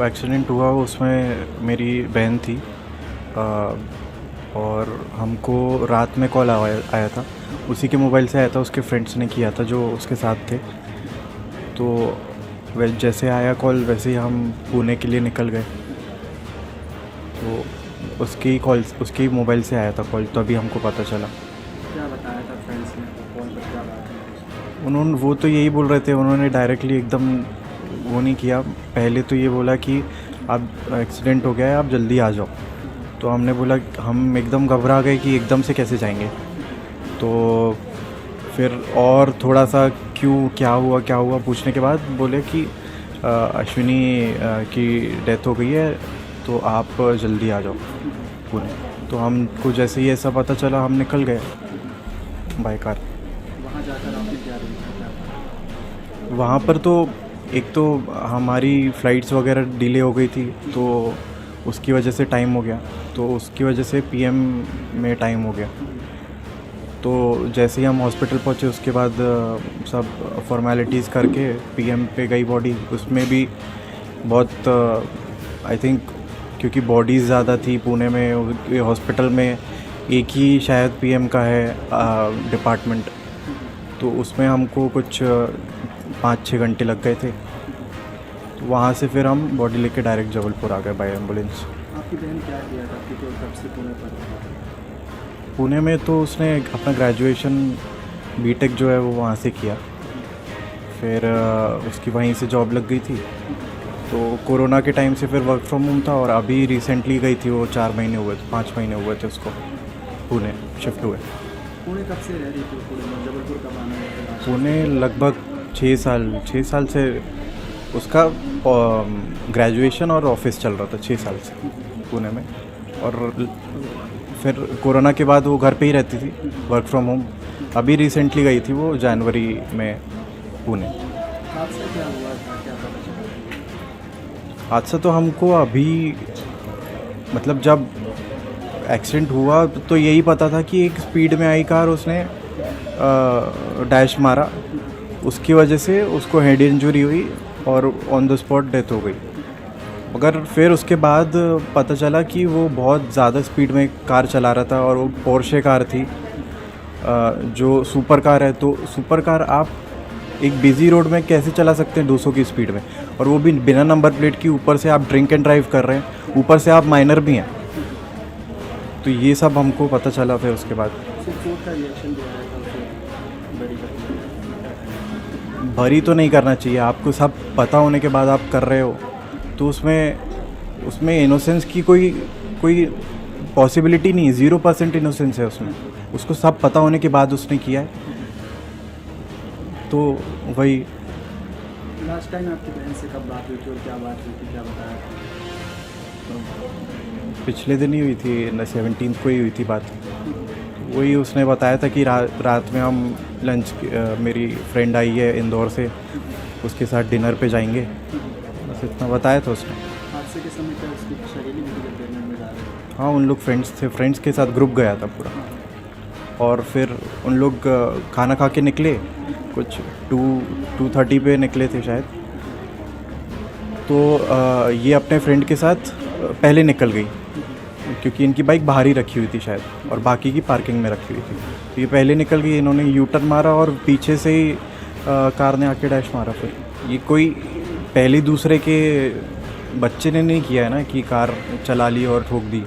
Accident हुआ उसमें मेरी बहन थी। अ, और हमको रात में कॉल आया था, उसी के मोबाइल से आया था, उसके फ्रेंड्स ने किया था जो उसके साथ थे। तो जैसे आया कॉल वैसे ही हम पुणे के लिए निकल गए। तो उसकी मोबाइल से आया था कॉल, तो अभी हमको पता चला। क्या बताया था फ्रेंड्स ने, कॉल पर क्या बात है? वो तो यही बोल रहे थे, उन्होंने डायरेक्टली एकदम वो नहीं किया। पहले तो ये बोला कि अब एक्सीडेंट हो गया है, आप जल्दी आ जाओ। तो हमने बोला, हम एकदम घबरा गए कि एकदम से कैसे जाएंगे। तो फिर और थोड़ा सा क्या हुआ पूछने के बाद बोले कि अश्विनी की डेथ हो गई है, तो आप जल्दी आ जाओ पुणे। तो हमको जैसे ही ऐसा पता चला हम निकल गए बाय कार। वहाँ जाकर आपने क्या देखा, क्या था? वहाँ पर तो एक तो हमारी फ़्लाइट्स वगैरह डिले हो गई थी, तो उसकी वजह से टाइम हो गया। तो उसकी वजह से पीएम में टाइम हो गया। तो जैसे ही हम हॉस्पिटल पहुँचे उसके बाद सब फॉर्मेलिटीज़ करके पीएम पे गई बॉडी। उसमें भी बहुत आई थिंक, क्योंकि बॉडीज़ ज़्यादा थी पुणे में, ये हॉस्पिटल में एक ही शायद पीएम का है डिपार्टमेंट। तो उसमें हमको कुछ 5-6 घंटे लग गए थे। तो वहाँ से फिर हम बॉडी लेके डायरेक्ट जबलपुर आ गए बाय एम्बुलेंस। आपकी बहन क्या किया था, आपकी तो कब से पुणे पर है? पुणे में तो उसने अपना ग्रेजुएशन बीटेक जो है वो वहाँ से किया। फिर उसकी वहीं से जॉब लग गई थी। तो कोरोना के टाइम से फिर वर्क फ्रॉम होम था, और अभी रिसेंटली गई थी वो, 4 महीने हुए थे, 5 महीने हुए थे उसको पुणे शिफ्ट हुए। पुणे कब से रह रही थी पुणे में, जबलपुर कब आना हुआ था? पुणे लगभग 6 साल से उसका ग्रेजुएशन और ऑफिस चल रहा था, 6 साल से पुणे में। और फिर कोरोना के बाद वो घर पे ही रहती थी, वर्क फ्रॉम होम। अभी रिसेंटली गई थी वो जनवरी में पुणे। हादसा क्या हुआ था, क्या पता चला? हादसा तो हमको अभी, मतलब जब एक्सीडेंट हुआ तो यही पता था कि एक स्पीड में आई कार, उसने डैश मारा, उसकी वजह से उसको हेड इंजरी हुई और ऑन द स्पॉट डेथ हो गई। मगर फिर उसके बाद पता चला कि वो बहुत ज़्यादा स्पीड में कार चला रहा था, और वो पोर्शे कार थी, जो सुपर कार है। तो सुपर कार आप एक बिज़ी रोड में कैसे चला सकते हैं 200 की स्पीड में, और वो भी बिना नंबर प्लेट की। ऊपर से आप ड्रिंक एंड ड्राइव कर रहे हैं, ऊपर से आप माइनर भी हैं। तो ये सब हमको पता चला फिर उसके बाद। सिर्फ कोर्ट का रिएक्शन दिया है था उसे बड़ी करने? भरी तो नहीं करना चाहिए, आपको सब पता होने के बाद आप कर रहे हो, तो उसमें इनोसेंस की कोई पॉसिबिलिटी नहीं है। 0% इनोसेंस है उसमें, उसको सब पता होने के बाद उसने किया है। तो वही लास्ट टाइम आपकी बहन से कब बात हुई थी और क्या बात हुई थी, क्या बताया था? पिछले दिन ही हुई थी, 17 को ही हुई थी बात। वही उसने बताया था कि रात में हम मेरी फ्रेंड आई है इंदौर से, उसके साथ डिनर पे जाएंगे, बस इतना बताया था उसने। हादसे के समय क्या उसकी सहेली भी थी जब डिनर में जा रहे थे? हाँ, उन लोग फ्रेंड्स थे, फ्रेंड्स के साथ ग्रुप गया था पूरा। और फिर उन लोग खाना खा के निकले, कुछ 2:30 पे निकले थे शायद। तो ये अपने फ्रेंड के साथ पहले निकल गई, क्योंकि इनकी बाइक बाहर ही रखी हुई थी शायद, और बाकी की पार्किंग में रखी हुई थी। तो ये पहले निकल गई, इन्होंने यू टर्न मारा और पीछे से ही कार ने आके डैश मारा। फिर ये कोई पहले दूसरे के बच्चे ने नहीं किया है ना, कि कार चला ली और ठोक दी।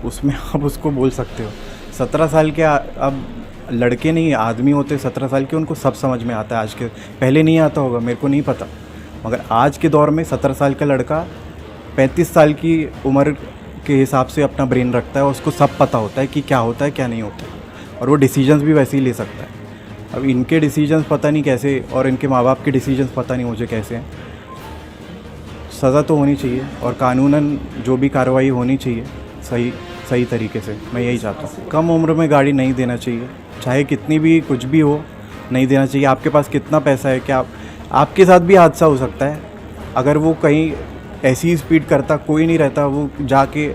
उसमें आप उसको बोल सकते हो 17 साल के अब लड़के नहीं, आदमी होते 17 साल के, उनको सब समझ में आता है। आज के पहले नहीं आता होगा, मेरे को नहीं पता, मगर आज के दौर में 17 साल का लड़का 35 साल की उम्र के हिसाब से अपना ब्रेन रखता है, उसको सब पता होता है कि क्या होता है क्या नहीं होता है, और वो डिसीजंस भी वैसे ही ले सकता है। अब इनके डिसीजंस पता नहीं कैसे, और इनके माँ बाप के डिसीजंस पता नहीं मुझे कैसे हैं। सज़ा तो होनी चाहिए, और कानूनन जो भी कार्रवाई होनी चाहिए सही तरीके से, मैं यही चाहता हूँ। कम उम्र में गाड़ी नहीं देना चाहिए, चाहे कितनी भी कुछ भी हो, नहीं देना चाहिए। आपके पास कितना पैसा है, क्या आपके साथ भी हादसा हो सकता है। अगर वो कहीं ऐसी स्पीड करता, कोई नहीं रहता, वो जाके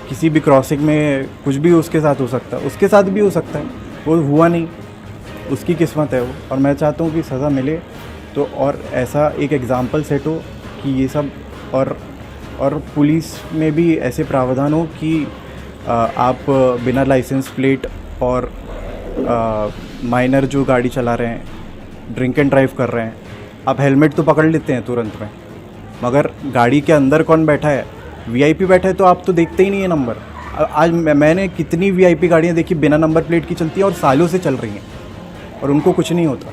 किसी भी क्रॉसिंग में कुछ भी उसके साथ हो सकता है, उसके साथ भी हो सकता है। वो हुआ नहीं, उसकी किस्मत है वो। और मैं चाहता हूँ कि सज़ा मिले तो, और ऐसा एक एग्ज़ाम्पल सेट हो कि ये सब और पुलिस में भी ऐसे प्रावधान हो कि आप बिना लाइसेंस प्लेट और माइनर जो गाड़ी चला रहे हैं, ड्रिंक एंड ड्राइव कर रहे हैं, आप हेलमेट तो पकड़ लेते हैं तुरंत में, मगर गाड़ी के अंदर कौन बैठा है, वीआईपी बैठा है तो आप तो देखते ही नहीं है नंबर। आज मैंने कितनी वीआईपी गाड़ियाँ देखी बिना नंबर प्लेट की चलती हैं और सालों से चल रही हैं और उनको कुछ नहीं होता।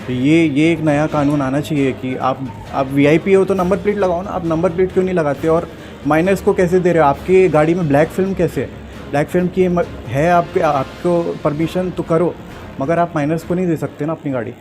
तो ये एक नया कानून आना चाहिए कि आप वीआईपी हो तो नंबर प्लेट लगाओ ना, आप नंबर प्लेट क्यों नहीं लगाते? और माइनर्स को कैसे दे रहे हो? आपकी गाड़ी में ब्लैक फिल्म कैसे है? ब्लैक फिल्म की है आपको परमिशन तो करो, मगर आप माइनर्स को नहीं दे सकते ना अपनी गाड़ी।